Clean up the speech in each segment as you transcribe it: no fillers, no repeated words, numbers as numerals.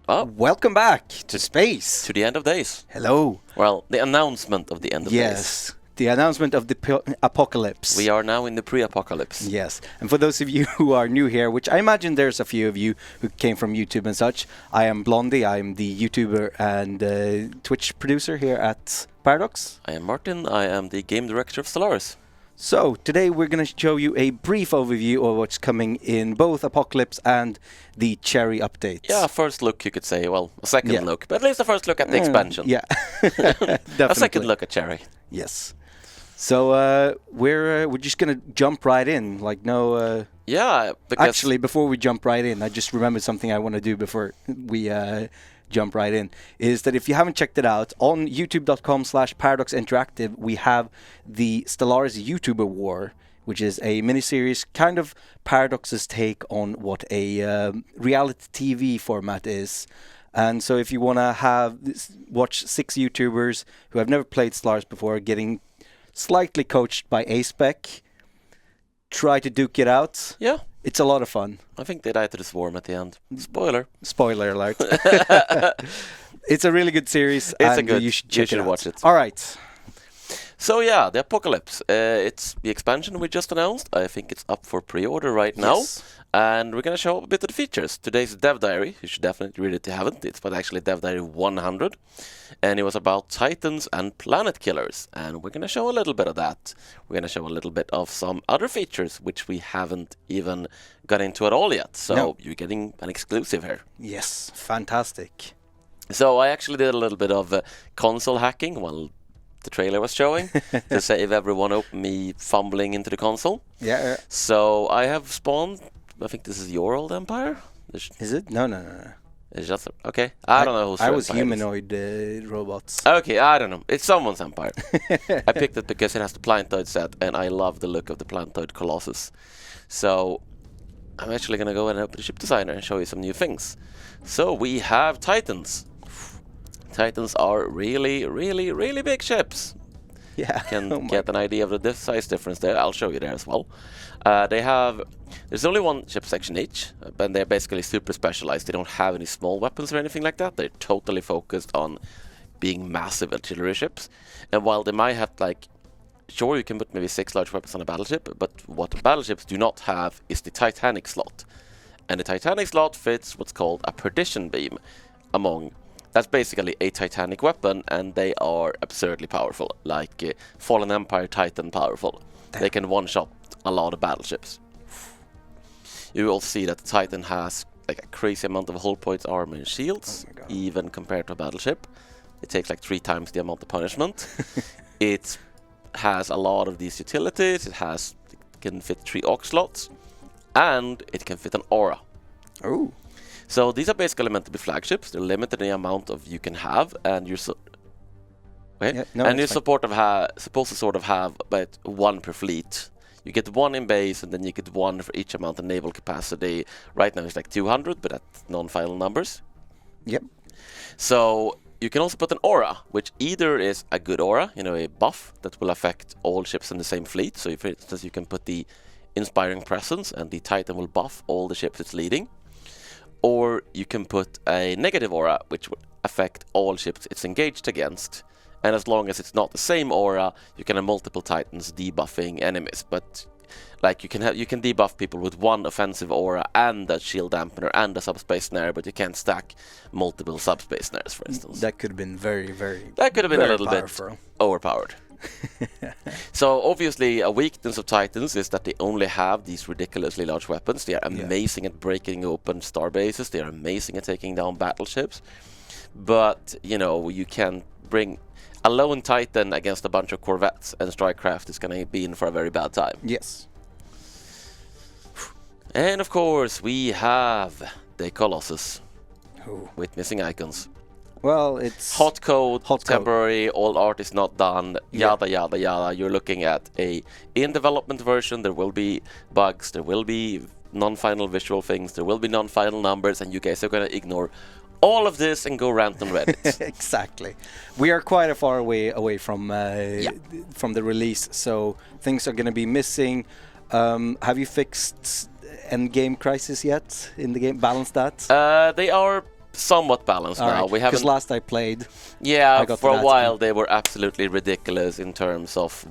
Oh, Welcome back to space. to the end of days. Hello. Well, the announcement of the end of days. Yes, the announcement of the apocalypse. We are now in the pre-apocalypse. Yes, and for those of you who are new here, which I imagine there's a few of you who came from YouTube and such, I am Blondie. I'm the YouTuber and Twitch producer here at Paradox. I am Martin. I am the game director of Stellaris. So today we're going to show you a brief overview of what's coming in both Apocalypse and the Cherry updates. Yeah, first look, you could say. Well, a second look, but at least a first look at the expansion. Yeah, definitely. A second look at Cherry. Yes. So we're just gonna jump right in, like no. Yeah, because Actually, before we jump right in, I just remembered something I want to do before we jump right in. Is that if you haven't checked it out on YouTube.com/Paradox Interactive, we have the Stellaris YouTuber War, which is a miniseries, kind of Paradox's take on what a reality TV format is. And so if you want to watch 6 YouTubers who have never played Stellaris before, getting slightly coached by A-Spec, try to duke it out. Yeah. It's a lot of fun. I think they died to the swarm at the end. Spoiler. Spoiler alert. It's a really good series. It's and you should check it out. Watch it. All right. So yeah, the Apocalypse. It's the expansion we just announced. I think it's up for pre-order right now. Yes. And we're going to show a bit of the features. Today's Dev Diary. You should definitely read it if you haven't. It's actually Dev Diary 100. And it was about Titans and Planet Killers. And we're going to show a little bit of that. We're going to show a little bit of some other features which we haven't even got into at all yet. So you're getting an exclusive here. Yes, fantastic. So I actually did a little bit of console hacking while the trailer was showing to save everyone me fumbling into the console. Yeah. So I have spawned, I think this is your old empire? Is it? No. It's just, okay. I don't know who's I was empire humanoid robots. Okay, I don't know. It's someone's empire. I picked it because it has the Planetoid set, and I love the look of the Planetoid Colossus. So I'm actually going to go and open the ship designer and show you some new things. So we have Titans. Titans are really, really, really big ships. Yeah. Can get an idea of the size difference there. I'll show you there as well. There's only one ship section each, but they're basically super specialized. They don't have any small weapons or anything like that. They're totally focused on being massive artillery ships. And while they might have, sure, you can put maybe 6 large weapons on a battleship, but what battleships do not have is the Titanic slot. And the Titanic slot fits what's called a perdition beam that's basically a Titanic weapon, and they are absurdly powerful, like Fallen Empire Titan powerful. Damn. They can one-shot a lot of battleships. You will see that the Titan has a crazy amount of hull points, armor, and shields, even compared to a battleship. It takes 3 times the amount of punishment. It has a lot of these utilities. It can fit 3 aux slots, and it can fit an aura. Oh. So these are basically meant to be flagships. They're limited in the amount of you can have, and you're supposed to sort of have about 1 per fleet. You get 1 in base, and then you get 1 for each amount of naval capacity. Right now it's 200, but that's non-final numbers. Yep. So you can also put an aura, which either is a good aura, a buff that will affect all ships in the same fleet. So for instance, you can put the Inspiring Presence, and the Titan will buff all the ships it's leading. Or you can put a negative aura, which would affect all ships it's engaged against. And as long as it's not the same aura, you can have multiple Titans debuffing enemies. But you can debuff people with 1 offensive aura and a shield dampener and a subspace snare, but you can't stack multiple subspace snares, for instance. That could have been very, very. That could have been a little powerful. bit overpowered. So obviously a weakness of Titans is that they only have these ridiculously large weapons. They are amazing at breaking open starbases. They are amazing at taking down battleships. But, you can bring a lone Titan against a bunch of corvettes, and Strikecraft is going to be in for a very bad time. Yes. And of course we have the Colossus with missing icons. Well, it's hot code, temporary, all art is not done, yada yada yada. You're looking at a in-development version. There will be bugs, there will be non-final visual things, there will be non-final numbers, and you guys are going to ignore all of this and go rant on Reddit. Exactly. We are quite a far away from the release, so things are going to be missing. Have you fixed endgame crisis yet in the game? Balanced that? They are somewhat balanced now. Alright, We because haven't. last I played, Yeah, I got for to a that while point. they were absolutely ridiculous in terms of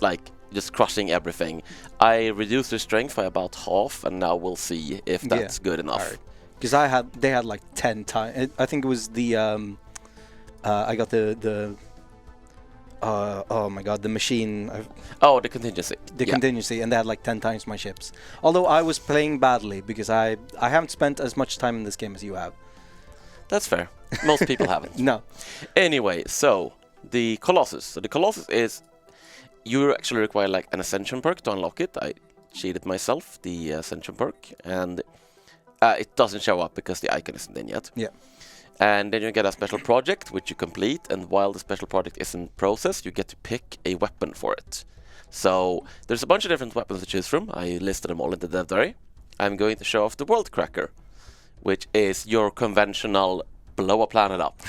like just crushing everything. I reduced their strength by about half, and now we'll see if that's good enough. because they had like 10 times. I think it was the I got the oh my god, the machine, Oh, the contingency. the contingency, and they had like 10 times my ships. Although I was playing badly because I haven't spent as much time in this game as you have. That's fair. Most people haven't. No. Anyway, so the Colossus. So the Colossus is you actually require like an Ascension perk to unlock it. I cheated myself, the Ascension perk, and it doesn't show up because the icon isn't in yet. Yeah. And then you get a special project which you complete, and while the special project is in process, you get to pick a weapon for it. So there's a bunch of different weapons to choose from. I listed them all in the dev diary. I'm going to show off the World Cracker, which is your conventional blow a planet up.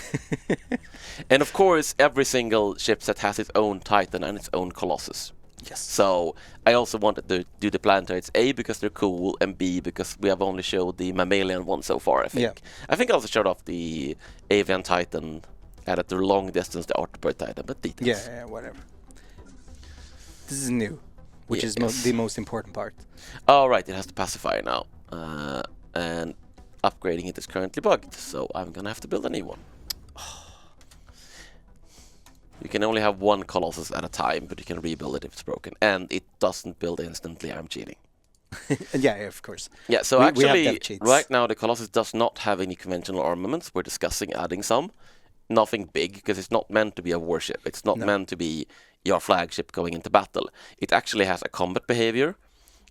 And of course, every single chipset has its own Titan and its own Colossus. Yes. So I also wanted to do the Planetary. It's A, because they're cool, and B, because we have only showed the mammalian one so far, I think. Yeah. I think I also showed off the avian Titan, and at the long distance the Arthropod Titan, but details. Yeah, whatever. This is new, which is Yes. the most important part. Oh, right, it has the pacifier now. And upgrading it is currently bugged, so I'm gonna have to build a new one. You can only have one Colossus at a time, but you can rebuild it if it's broken. And it doesn't build instantly, I'm cheating. Yeah, of course. Yeah, so We have actually, dev cheats. right now the Colossus does not have any conventional armaments. We're discussing adding some. Nothing big, because it's not meant to be a warship. It's not meant to be your flagship going into battle. It actually has a combat behavior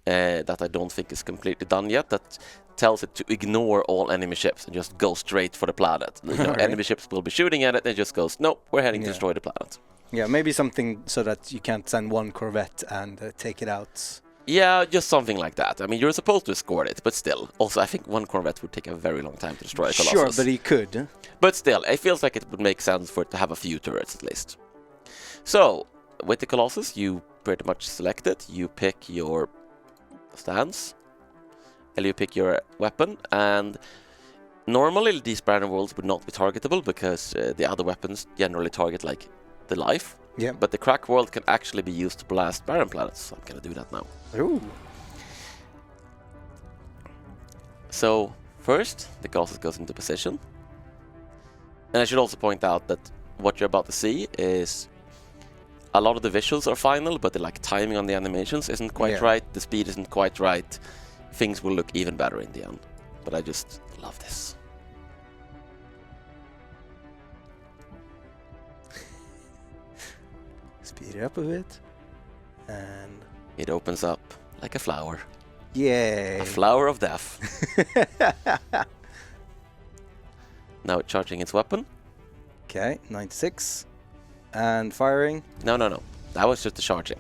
that I don't think is completely done yet, that tells it to ignore all enemy ships and just go straight for the planet. You know, Right. enemy ships will be shooting at it, and it just goes, nope, we're heading to destroy the planet. Yeah, maybe something so that you can't send one Corvette and take it out. Yeah, just something like that. I mean, you're supposed to escort it, but still. Also, I think one Corvette would take a very long time to destroy a Colossus. Sure, but he could. But still, it feels like it would make sense for it to have a few turrets at least. So, with the Colossus, you pretty much select it. You pick your stance, and you pick your weapon, and normally these banner worlds would not be targetable because the other weapons generally target like the life. Yeah. But the crack world can actually be used to blast barren planets, so I'm gonna do that now. Ooh. So first, the Colossus goes into position. And I should also point out that what you're about to see is a lot of the visuals are final, but the like timing on the animations isn't quite right, the speed isn't quite right. Things will look even better in the end. But I just love this. Speed it up a bit. And It opens up like a flower. yay. A flower of death. Now it's charging its weapon. Okay, 96. And firing. No. That was just the charging.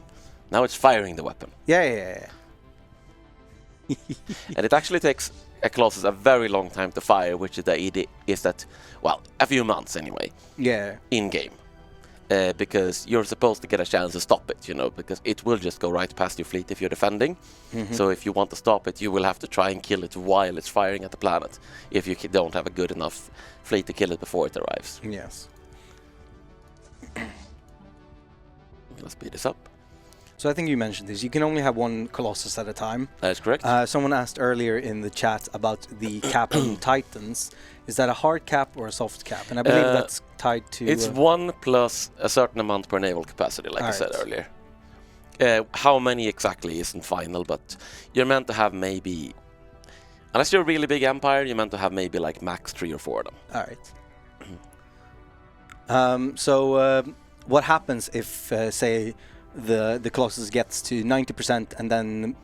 Now it's firing the weapon. Yeah. And it actually takes a Colossus a very long time to fire, which is the idea is that, well, a few months anyway, Yeah. in game. Because you're supposed to get a chance to stop it, you know, because it will just go right past your fleet if you're defending. So if you want to stop it, you will have to try and kill it while it's firing at the planet, if you don't have a good enough fleet to kill it before it arrives. Yes. Let's speed this up. So I think you mentioned this. You can only have one Colossus at a time. That is correct. Someone asked earlier in the chat about the cap on Titans. Is that a hard cap or a soft cap? And I believe that's tied to... It's 1 plus a certain amount per naval capacity, like I said earlier. How many exactly isn't final, but you're meant to have maybe... Unless you're a really big empire, you're meant to have maybe like max 3 or 4 of them. Alright. So what happens if, say, the Colossus gets to 90% and then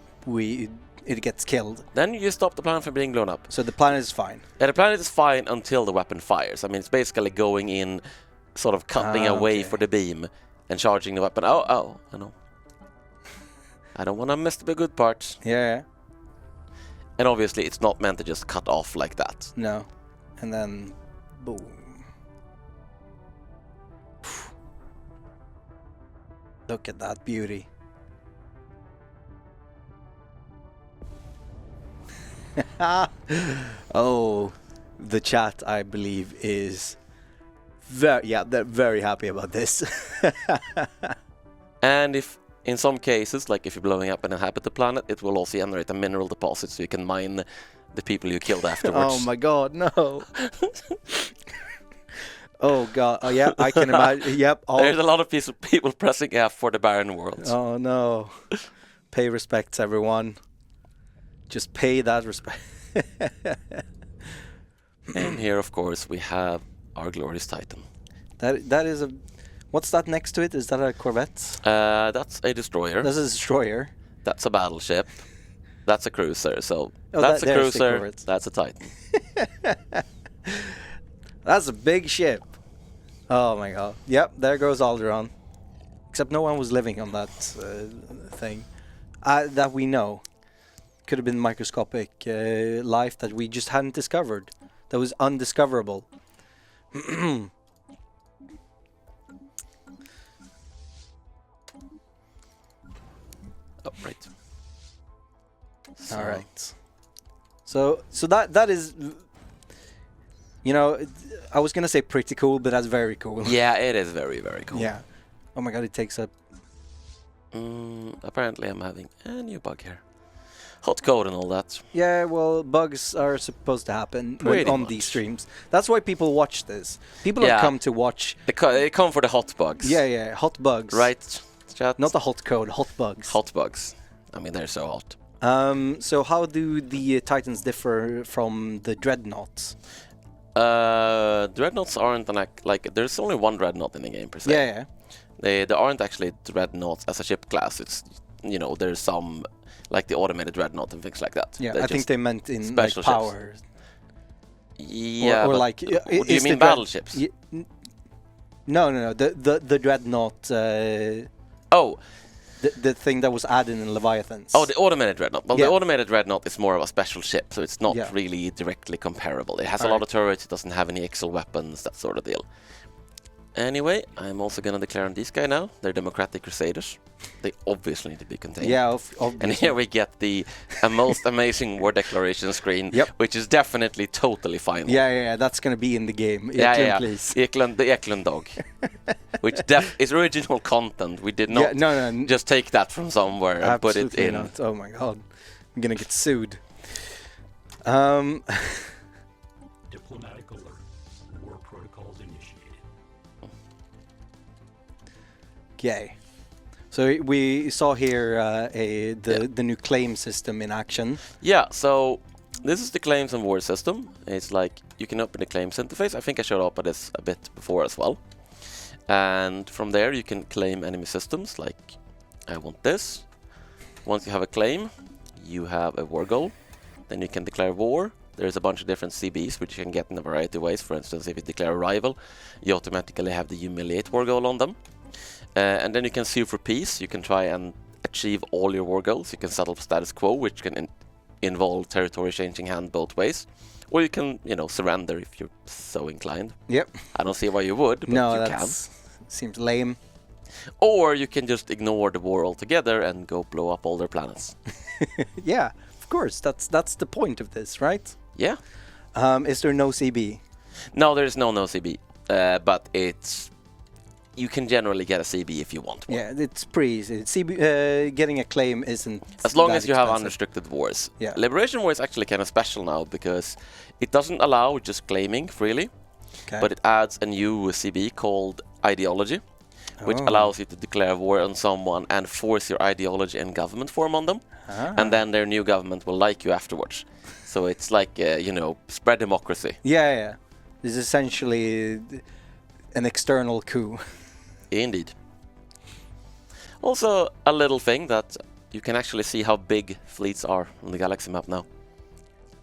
it gets killed? Then you stop the planet from being blown up. So the planet is fine. Yeah, the planet is fine until the weapon fires. I mean, it's basically going in, sort of cutting away for the beam and charging the weapon. Oh, I know. I don't want to miss the good part. Yeah. And obviously, it's not meant to just cut off like that. No. And then, boom. Look at that beauty. Oh, the chat, I believe, is they're very happy about this. And if in some cases, like if you're blowing up an inhabited planet, it will also generate a mineral deposit, so you can mine the people you killed afterwards. Oh my god, no. Oh god, oh yeah, I can imagine. Yep. There's a lot of people pressing F for the barren worlds. Oh no. Pay respects, everyone. Just pay that respect. And here, of course, we have our glorious Titan. That is a... What's that next to it? Is that a corvette? That's a destroyer. That's a destroyer. That's a battleship. That's a cruiser. So Oh, that's a there's the cruiser. corvette. That's a Titan. That's a big ship. Oh my god. Yep, there goes Alderaan. Except no one was living on that thing. That we know. Could have been microscopic life that we just hadn't discovered. That was undiscoverable. Oh, right. So, All right. So that is, you know, I was gonna say pretty cool, but that's very cool. Yeah, it is very, very cool. Yeah. Oh my god, it takes up. Apparently, I'm having a new bug here. Hot code and all that. Yeah, well, bugs are supposed to happen Pretty on much. these streams. That's why people watch this. People Yeah. have come to watch. They come for the hot bugs. Yeah, hot bugs. Right, chat? Not the hot code, hot bugs. hot bugs. I mean, they're so hot. So how do the Titans differ from the Dreadnoughts? Dreadnoughts aren't like there's only one dreadnought in the game per se. Yeah. They aren't actually dreadnoughts as a ship class. It's there's some like the automated dreadnought and things like that. Yeah, They're I think just they meant in like special ships. power. Yeah, or but like. do you mean battleships? No. The Dreadnought. Oh, The thing that was added in Leviathans. the automated dreadnought. Well, Yeah. the automated dreadnought is more of a special ship, so it's not Yeah. really directly comparable. It has a Alright. lot of turrets. It doesn't have any exo weapons, that sort of deal. Anyway, I'm also gonna declare on these guys now. They're Democratic Crusaders. They obviously need to be contained. Yeah, And obviously. here we get the most amazing war declaration screen, Yep. which is definitely totally final. Yeah, that's gonna be in the game. Yeah. Please. The Eklund dog, which is original content. We did not No, just take that from somewhere and put it absolutely in. not. Oh my god, I'm gonna get sued. Diplomatic alert. War protocols initiated. Okay. So we saw here the new claim system in action. Yeah, so this is the claims and war system. It's like you can open the claims interface. I think I showed up at this a bit before as well. And from there you can claim enemy systems, like I want this. Once you have a claim, you have a war goal. Then you can declare war. There's a bunch of different CBs which you can get in a variety of ways. For instance, if you declare a rival, you automatically have the humiliate war goal on them. And then you can sue for peace. You can try and achieve all your war goals. You can settle status quo, which can involve territory changing hand both ways. Or you can, surrender if you're so inclined. Yep. I don't see why you would, but No, you that seems lame. Or you can just ignore the war altogether and go blow up all their planets. Yeah, of course. That's the point of this, right? Yeah. Is there no CB? No, there is no CB, but you can generally get a CB if you want one. Yeah, it's pretty easy. CB, getting a claim isn't As long that as you have expensive. unrestricted wars. Yeah. Liberation War is actually kind of special now because it doesn't allow just claiming freely, Okay. but it adds a new CB called ideology, which Oh. allows you to declare war on someone and force your ideology and government form on them, and then their new government will like you afterwards. So it's like, spread democracy. Yeah. This is essentially an external coup. Indeed. Also, a little thing that you can actually see how big fleets are on the galaxy map now.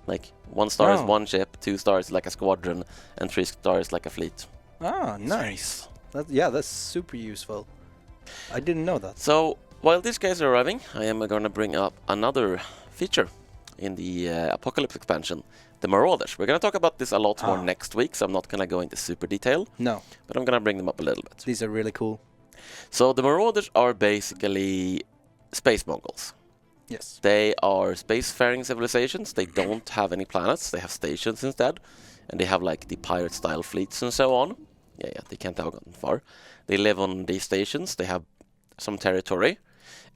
Like, 1 star is Oh. 1 ship, 2 stars like a squadron, and 3 stars like a fleet. Ah, nice. That's super useful. I didn't know that. So, while these guys are arriving, I am going to bring up another feature in the Apocalypse expansion, the Marauders. We're going to talk about this a lot more next week, so I'm not going to go into super detail, No, but I'm going to bring them up a little bit. these are really cool. So, the Marauders are basically space Mongols. Yes. They are spacefaring civilizations. They don't have any planets. They have stations instead. and they have like the pirate-style fleets and so on. Yeah, they can't have gotten far. They live on these stations. They have some territory,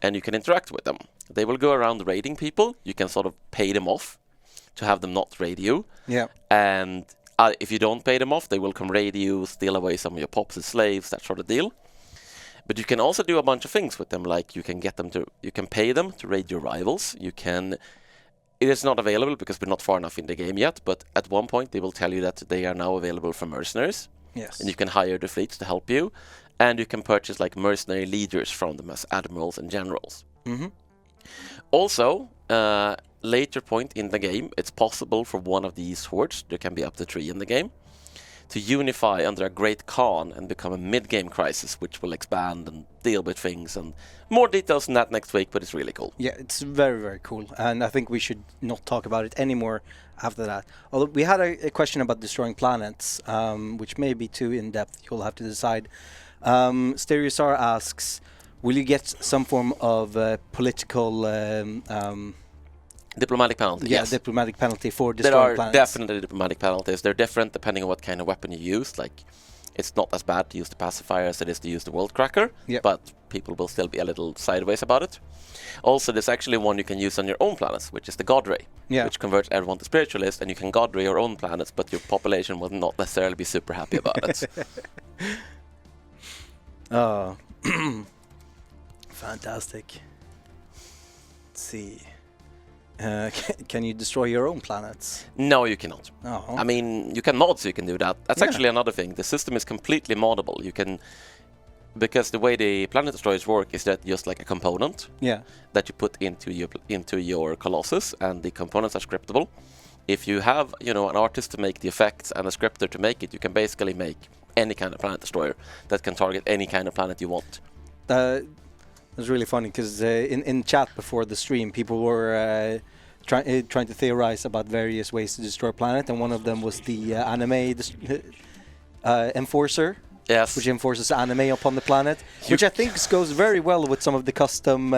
and you can interact with them. They will go around raiding people. You can sort of pay them off to have them not raid you. Yeah. And if you don't pay them off, they will come raid you, steal away some of your pops and slaves, that sort of deal. But you can also do a bunch of things with them, like you can pay them to raid your rivals. It is not available because we're not far enough in the game yet, but at one point they will tell you that they are now available for mercenaries. Yes. And you can hire the fleets to help you, and you can purchase like mercenary leaders from them as admirals and generals. Mm-hmm. Also, later point in the game, it's possible for one of these hordes, there can be up to 3 in the game, to unify under a great Khan and become a mid-game crisis, which will expand and deal with things, and more details on that next week, but it's really cool. Yeah, it's very, very cool, and I think we should not talk about it anymore after that. Although we had a question about destroying planets, which may be too in-depth, you'll have to decide. Stereosar asks, will you get some form of political... Diplomatic penalty, yeah, yes. diplomatic penalty for There destroying are planets. definitely diplomatic penalties. They're different depending on what kind of weapon you use. Like, it's not as bad to use the pacifier as it is to use the world cracker, Yep. but people will still be a little sideways about it. Also, there's actually one you can use on your own planets, which is the God Ray, Yeah. which converts everyone to spiritualists, and you can God Ray your own planets, but your population will not necessarily be super happy about it. Oh, fantastic. Let's see. Can you destroy your own planets? No, you cannot. Oh. I mean, you can mod, so you can do that. That's Yeah. actually another thing. The system is completely moddable. You can, because the way the planet destroyers work is that just like a component Yeah. that you put into your Colossus, and the components are scriptable. If you have, an artist to make the effects and a scripter to make it, you can basically make any kind of planet destroyer that can target any kind of planet you want. It was really funny because in chat before the stream, people were trying to theorize about various ways to destroy a planet, and one of them was the anime enforcer, Yes. which enforces anime upon the planet, which I think goes very well with some of the custom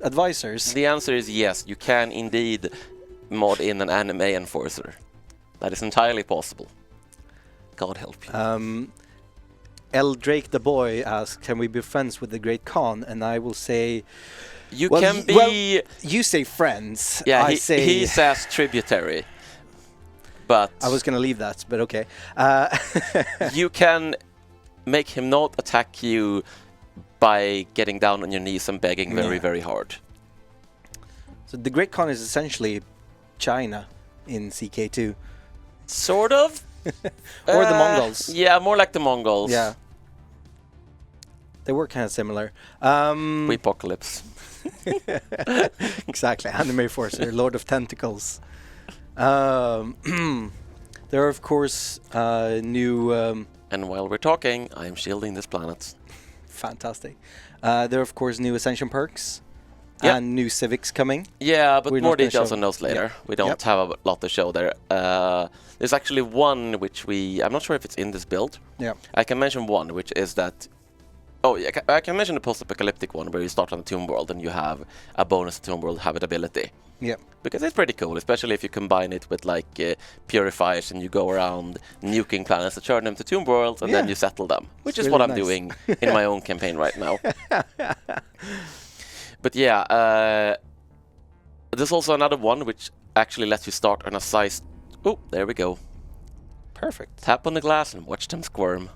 advisors. The answer is yes. You can indeed mod in an anime enforcer. That is entirely possible. God help you. L. Drake the boy asks, "Can we be friends with the Great Khan?" And I will say, You well, can be. well, you say friends. Yeah, I say he says tributary. But I was gonna leave that, but okay. you can make him not attack you by getting down on your knees and begging very, Yeah. very hard. So the Great Khan is essentially China in CK2, Sort of. or the Mongols. Yeah, more like the Mongols. Yeah, they were kind of similar. Apocalypse. Exactly, anime forcer, Lord of Tentacles. There are of course new. And while we're talking, I am shielding this planet. Fantastic. There are of course new Ascension perks. Yeah. And new Civics coming. Yeah, but We're more not gonna details show on those later. Yep. We don't Yep. have a lot to show there. There's actually one which I'm not sure if it's in this build. Yeah. I can mention one, which is that... Oh, yeah, I can mention the post-apocalyptic one where you start on the Tomb World and you have a bonus to Tomb World habitability. Yeah. Because it's pretty cool, especially if you combine it with like purifiers and you go around nuking planets to turn them to Tomb Worlds and then Yeah. you settle them. Which It's is what really I'm nice. doing in my own campaign right now. But yeah, there's also another one which actually lets you start on a size... Oh, there we go. Perfect. Tap on the glass and watch them squirm.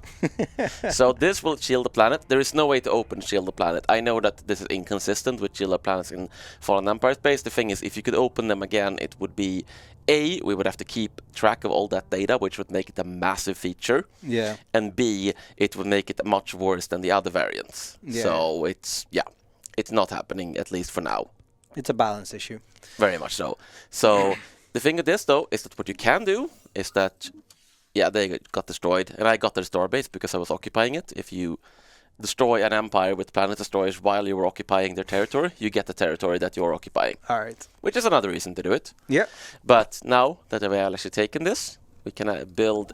So this will shield the planet. There is no way to open shield the planet. I know that this is inconsistent with shielded planets in Fallen Empire space. The thing is, if you could open them again, it would be... A, we would have to keep track of all that data, which would make it a massive feature. Yeah. And B, it would make it much worse than the other variants. Yeah. So it's not happening, at least for now. It's a balance issue. Very much so. So the thing with this, though, is that what you can do is that, yeah, they got destroyed, and I got their starbase because I was occupying it. If you destroy an empire with planet destroyers while you were occupying their territory, you get the territory that you're occupying, All right. which is another reason to do it. Yeah. But now that we have actually taken this, we can build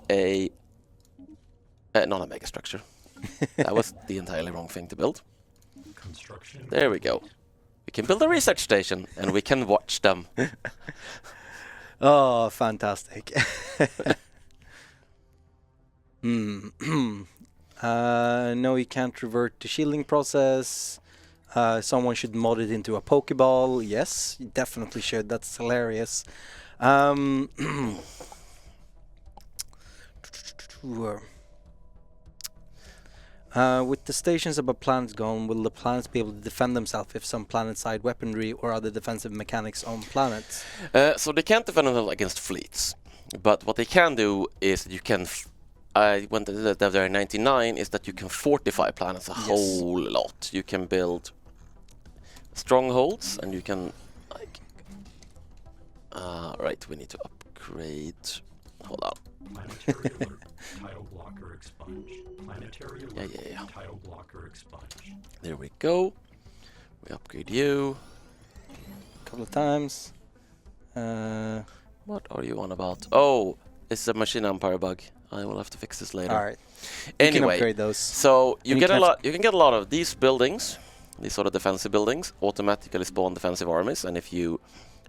not a mega structure. That was the entirely wrong thing to build. Construction. There we go. We can build a research station, and we can watch them. Oh, fantastic. No, you can't revert the shielding process. Someone should mod it into a Pokeball. Yes, you definitely should. That's hilarious. With the stations above planets gone, will the planets be able to defend themselves if some planet-side weaponry or other defensive mechanics on planets? So they can't defend themselves against fleets, but what they can do is you can. I went to the there in '99 is that you can fortify planets a whole lot. You can build strongholds, and you can like. Right, we need to upgrade. Hold on. Planetary alert. Tile blocker expunge. Planetary alert. Yeah. Tile blocker expunge. There we go. We upgrade you. A couple of times. What are you on about? Oh, it's a machine empire bug. I will have to fix this later. All right. You can Anyway, upgrade those. so you And get you a can lot. You can get a lot of these buildings, these sort of defensive buildings, automatically spawn defensive armies, and if you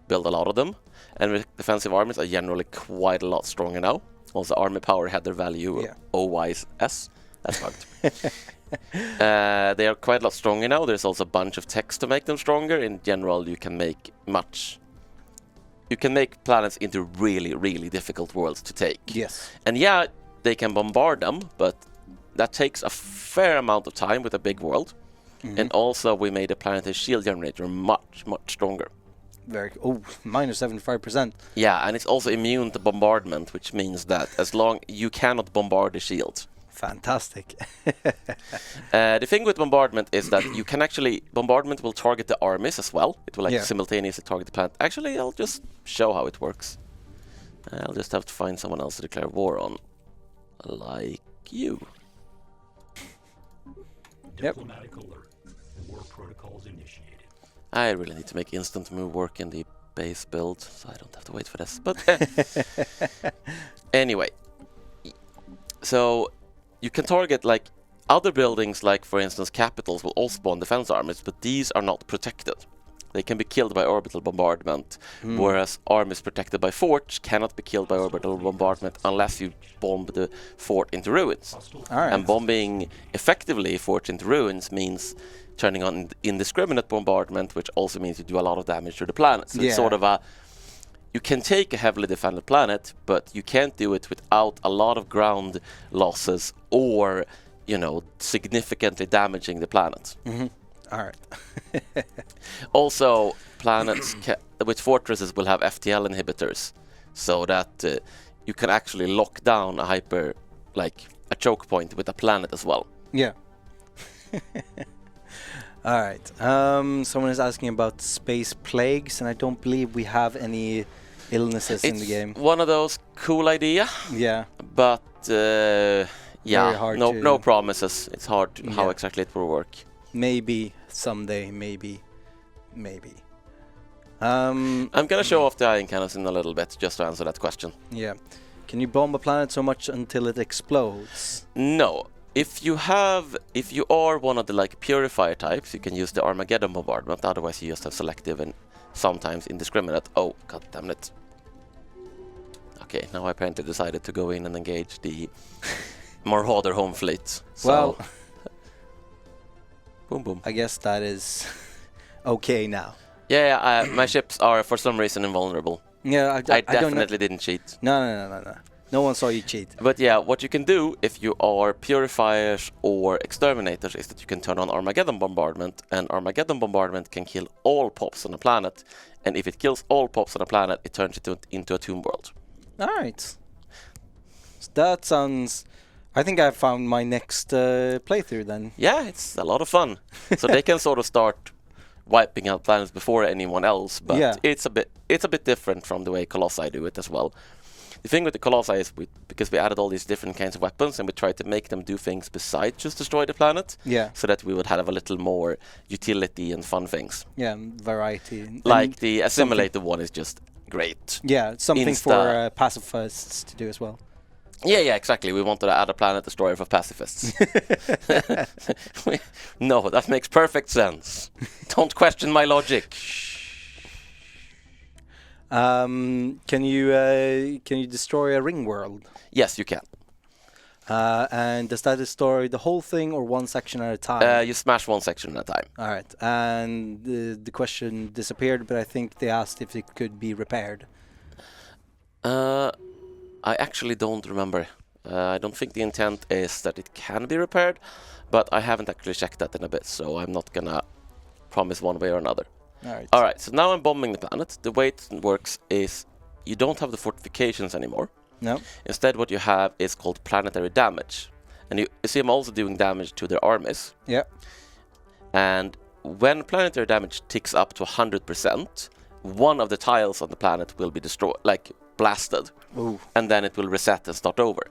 build a lot of them, and defensive armies are generally quite a lot stronger now. Also, army power had their value OYS. That's bugged. They are quite a lot stronger now. There's also a bunch of text to make them stronger. In general, you can make planets into really, really difficult worlds to take. Yes. And yeah, they can bombard them, but that takes a fair amount of time with a big world. And also, we made a planetary shield generator much, much stronger. Minus 75%. Yeah, and it's also immune to bombardment, which means that as long you cannot bombard the shield. Fantastic. The thing with bombardment is that you can actually bombardment will target the armies as well. It will simultaneously target the planet. Actually, I'll just show how it works. I'll just have to find someone else to declare war on, like you. Diplomatic alert. War protocols initiated. I really need to make instant move work in the base build, so I don't have to wait for this. But anyway, so you can target like other buildings, like for instance capitals will all spawn defense armies, but these are not protected. They can be killed by orbital bombardment, whereas armies protected by forts cannot be killed by orbital bombardment unless you bomb the fort into ruins. All right. And bombing effectively forts into ruins means turning on indiscriminate bombardment, which also means you do a lot of damage to the planet. So it's sort of you can take a heavily defended planet, but you can't do it without a lot of ground losses or, significantly damaging the planet. All right. Also, planets with fortresses will have FTL inhibitors, so that you can actually lock down a choke point with a planet as well. Yeah. All right. Someone is asking about space plagues, and I don't believe we have any illnesses in the game. It's one of those cool idea. Yeah. But hard no promises. It's hard how exactly it will work. Maybe someday. Maybe. I'm gonna show off the ion cannons in a little bit just to answer that question. Yeah. Can you bomb a planet so much until it explodes? No. If you are one of the purifier types, you can use the Armageddon bombardment. Otherwise, you just have selective and sometimes indiscriminate. Oh, god damn it! Okay, now I apparently decided to go in and engage the Marauder home fleet. So, well, boom. I guess that is okay now. Yeah, my ships are for some reason invulnerable. Yeah, I definitely didn't cheat. No. No one saw you cheat. But yeah, what you can do if you are purifiers or exterminators is that you can turn on Armageddon bombardment, and Armageddon bombardment can kill all pops on a planet, and if it kills all pops on a planet, it turns it into a tomb world. Alright. So that sounds... I think I found my next playthrough then. Yeah, it's a lot of fun. So they can sort of start wiping out planets before anyone else, but it's a bit different from the way Colossi do it as well. The thing with the Colossi is because we added all these different kinds of weapons and we tried to make them do things besides just destroy the planet. Yeah. So that we would have a little more utility and fun things. Yeah, variety. Like the assimilated one is just great. Yeah, something for pacifists to do as well. Yeah, exactly. We wanted to add a planet destroyer for pacifists. No, that makes perfect sense. Don't question my logic. Can you destroy a ring world? Yes, you can. And does that destroy the whole thing or one section at a time? You smash one section at a time. All right. And the question disappeared, but I think they asked if it could be repaired. I actually don't remember. I don't think the intent is that it can be repaired, but I haven't actually checked that in a bit, so I'm not gonna promise one way or another. All right, so now I'm bombing the planet. The way it works is you don't have the fortifications anymore. No. Instead, what you have is called planetary damage. And you see I'm also doing damage to their armies. Yeah. And when planetary damage ticks up to 100%, one of the tiles on the planet will be destroyed, like blasted. Ooh. And then it will reset and start over.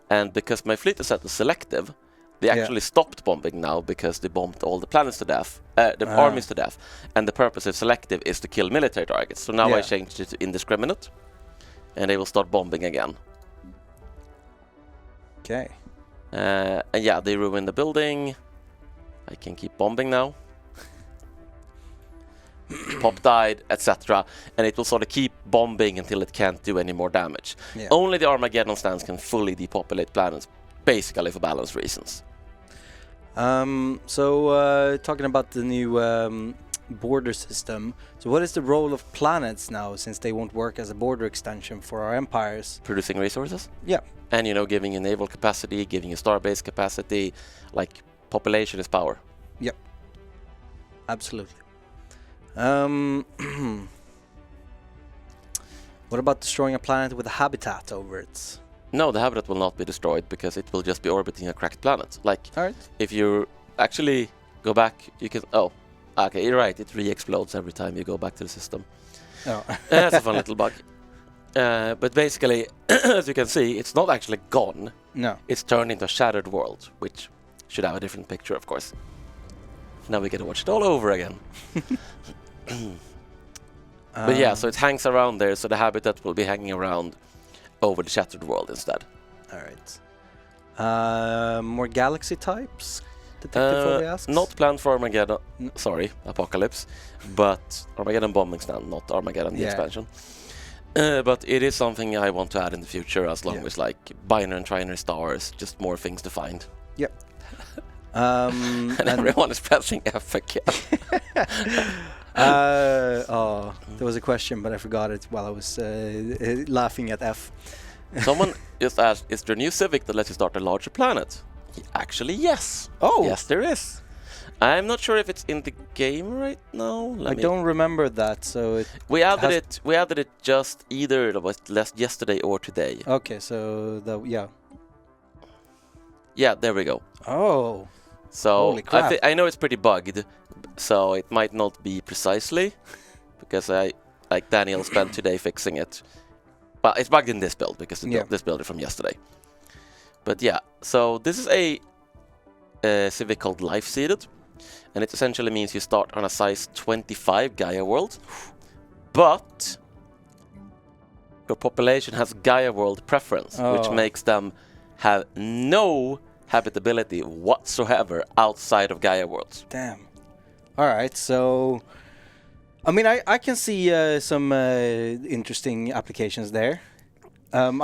And because my fleet is set to selective, they actually stopped bombing now because they bombed all the planets to death, the armies to death. And the purpose of selective is to kill military targets. So now I changed it to indiscriminate, and they will start bombing again. Okay. And yeah, they ruined the building. I can keep bombing now. Pop died, etc. And it will sort of keep bombing until it can't do any more damage. Yeah. Only the Armageddon stands can fully depopulate planets, basically for balance reasons. So talking about the new border system, so what is the role of planets now, since they won't work as a border extension for our empires? Producing resources. Yeah. And, you know, giving you naval capacity, giving you starbase capacity, like population is power. Yep. Absolutely. What about destroying a planet with a habitat over it? No, the habitat will not be destroyed because it will just be orbiting a cracked planet. Like, if you actually go back, you can... Oh, okay, you're right. It re-explodes every time you go back to the system. Oh. That's a fun little bug. But basically, as you can see, it's not actually gone. No. It's turned into a shattered world, which should have a different picture, of course. Now we get to watch it all over again. But yeah, so it hangs around there, so the habitat will be hanging around over the shattered world instead. All right. More galaxy types? Detective Foley asks? Not planned for Armageddon. Sorry, Apocalypse. But Armageddon bombing stand, not Armageddon the expansion. But it is something I want to add in the future, as long as like binary and trinary stars, just more things to find. Yep. And everyone is pressing F again. There was a question, but I forgot it while I was laughing at F. Someone just asked, is there a new Civic that lets you start a larger planet? Actually, yes. Oh! Yes, there is. I'm not sure if it's in the game right now. I don't remember that, so we added it. We added it just either it was yesterday or today. Okay, so yeah, there we go. Oh. So holy crap. I know it's pretty bugged, so it might not be precisely, because like Daniel spent today fixing it. But it's bugged in this build because this build is from yesterday. But yeah, so this is a Civic called Life Seeded, and it essentially means you start on a size 25 Gaia world, but your population has Gaia world preference, which makes them have no habitability whatsoever outside of Gaia worlds. Damn. All right, so I mean, I can see some interesting applications there. And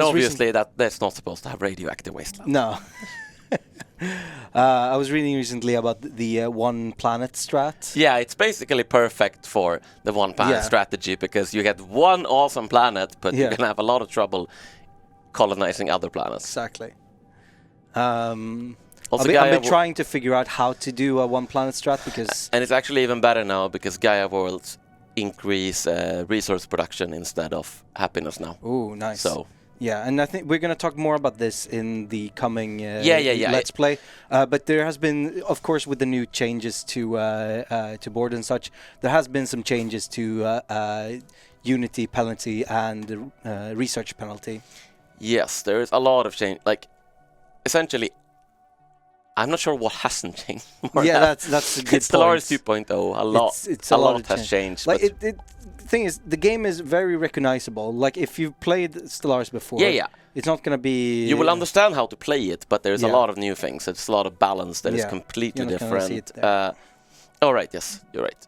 obviously that's not supposed to have radioactive wasteland. No. I was reading recently about the one planet strat. Yeah, it's basically perfect for the one planet strategy, because you get one awesome planet, but you're gonna have a lot of trouble colonizing other planets. Exactly. Also, I've been trying to figure out how to do a one planet strat, because and it's actually even better now because Gaia worlds increase resource production instead of happiness now. Ooh, nice. So yeah, and I think we're going to talk more about this in the coming Let's Play. But there has been, of course, with the new changes to board and such, there has been some changes to Unity penalty and research penalty. Yes, there is a lot of change. Like, essentially, I'm not sure what hasn't changed. That's a good Stellaris 2.0. A lot has changed. Like the thing is, the game is very recognizable. Like, if you've played Stellaris before, it's not gonna be. You will understand how to play it, but there's a lot of new things. It's a lot of balance that is completely different. Oh right, yes, you're right.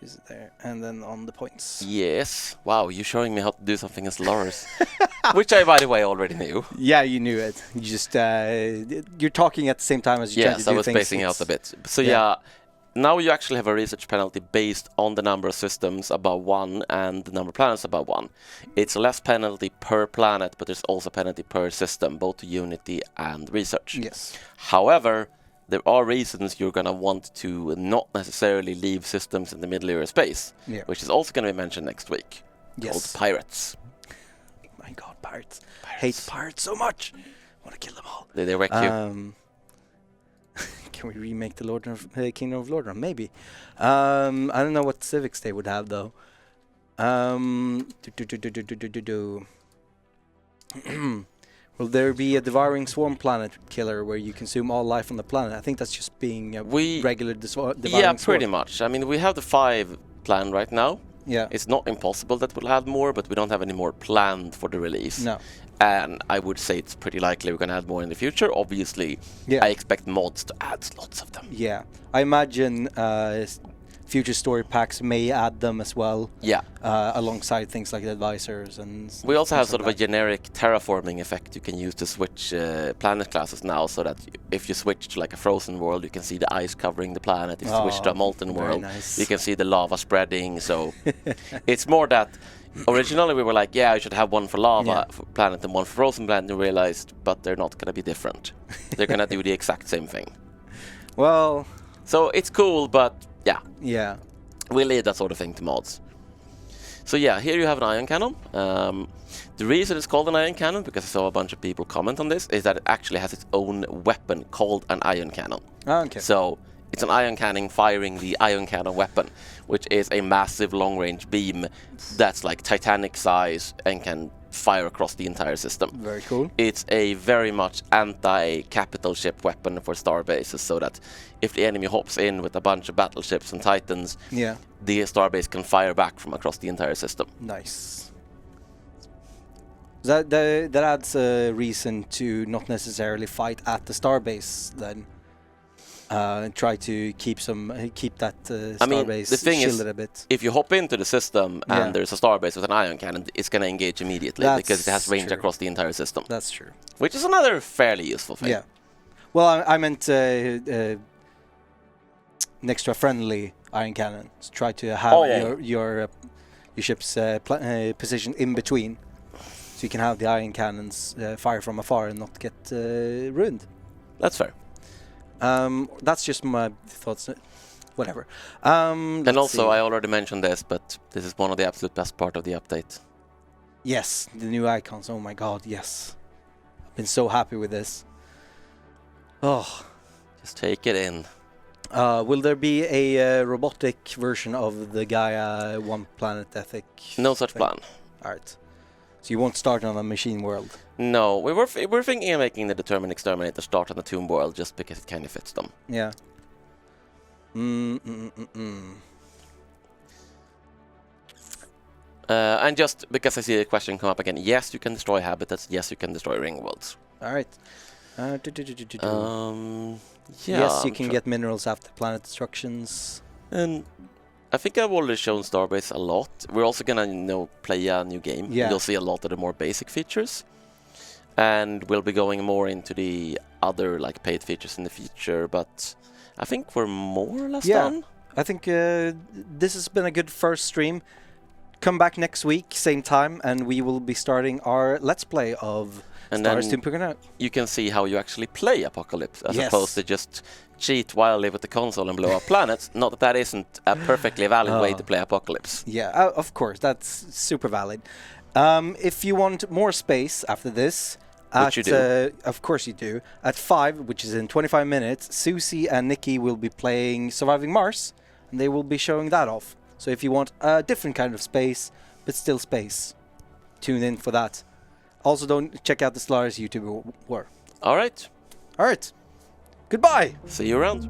is there, and then on the points. Yes. Wow, you're showing me how to do something in Stellaris. Which I, by the way, already knew. Yeah, you knew it. You just you're talking at the same time as you try to do Yes, I was things. spacing out a bit. So yeah, now you actually have a research penalty based on the number of systems above 1 and the number of planets above 1. It's less penalty per planet, but there's also penalty per system, both to Unity and research. Yes. However, there are reasons you're going to want to not necessarily leave systems in the middle of your space, which is also going to be mentioned next week, called pirates. My God, pirates. Hate pirates so much. Want to kill them all. They wreck you. Can we remake the Kingdom of Lordran? Maybe. I don't know what civics they would have though. Will there be a devouring swarm planet killer where you consume all life on the planet? I think that's just being a regular devouring swarm. Yeah, pretty much. I mean, we have the 5 planned right now. Yeah. It's not impossible that we'll add more, but we don't have any more planned for the release. No. And I would say it's pretty likely we're going to add more in the future. Obviously, I expect mods to add lots of them. Yeah. I imagine future story packs may add them as well. Yeah. Alongside things like the advisors and... We also have sort of a generic terraforming effect you can use to switch planet classes now, so that if you switch to like a frozen world, you can see the ice covering the planet. If you switch to a molten world, you can see the lava spreading. So it's more that originally we were like, yeah, I should have one for lava for planet and one for frozen planet, and we realized, but they're not going to be different. They're going to do the exact same thing. Well... So it's cool, but yeah, we'll leave that sort of thing to mods. So yeah, here you have an ion cannon. The reason it's called an ion cannon, because I saw a bunch of people comment on this, is that it actually has its own weapon called an ion cannon. Okay. So it's an ion cannon firing the ion cannon weapon, which is a massive long-range beam that's like Titanic size and can fire across the entire system. Very cool. It's a very much anti-capital ship weapon for Starbases, so that if the enemy hops in with a bunch of battleships and Titans, the Starbase can fire back from across the entire system. Nice. That adds a reason to not necessarily fight at the Starbase then. Try to keep that Starbase shielded a bit. If you hop into the system and there's a Starbase with an ion cannon, it's going to engage immediately because it has range across the entire system. That's true. Which is another fairly useful thing. Yeah. Well, I meant next to a friendly ion cannon. So try to have your ship's position in between, so you can have the ion cannons fire from afar and not get ruined. That's fair. That's just my thoughts. Whatever. And also, I already mentioned this, but this is one of the absolute best part of the update. Yes, the new icons. Oh my God, yes. I've been so happy with this. Oh. Just take it in. Will there be a robotic version of the Gaia One Planet Ethic? No such plan. Alright. So you won't start on a machine world? No, we were thinking of making the Determined Exterminator start on the Tomb world just because it kind of fits them. Yeah. And just because I see the question come up again, yes, you can destroy habitats, yes, you can destroy ring worlds. Alright. Yeah, yes, you can get minerals after planet destructions. And I think I've already shown Starbase a lot. We're also gonna, play a new game. Yeah. You'll see a lot of the more basic features. And we'll be going more into the other paid features in the future, but I think we're more or less done. I think this has been a good first stream. Come back next week, same time, and we will be starting our Let's Play of Stellaris 2.0. You can see how you actually play Apocalypse, as opposed to just cheat wildly with the console and blow up planets. Not that isn't a perfectly valid way to play Apocalypse. Yeah, of course, that's super valid. If you want more space after this, which you do. Of course you do. At 5, which is in 25 minutes, Susie and Nikki will be playing Surviving Mars, and they will be showing that off. So if you want a different kind of space, but still space, tune in for that. Also, don't check out the Stellaris YouTube war. All right. Goodbye. See you around.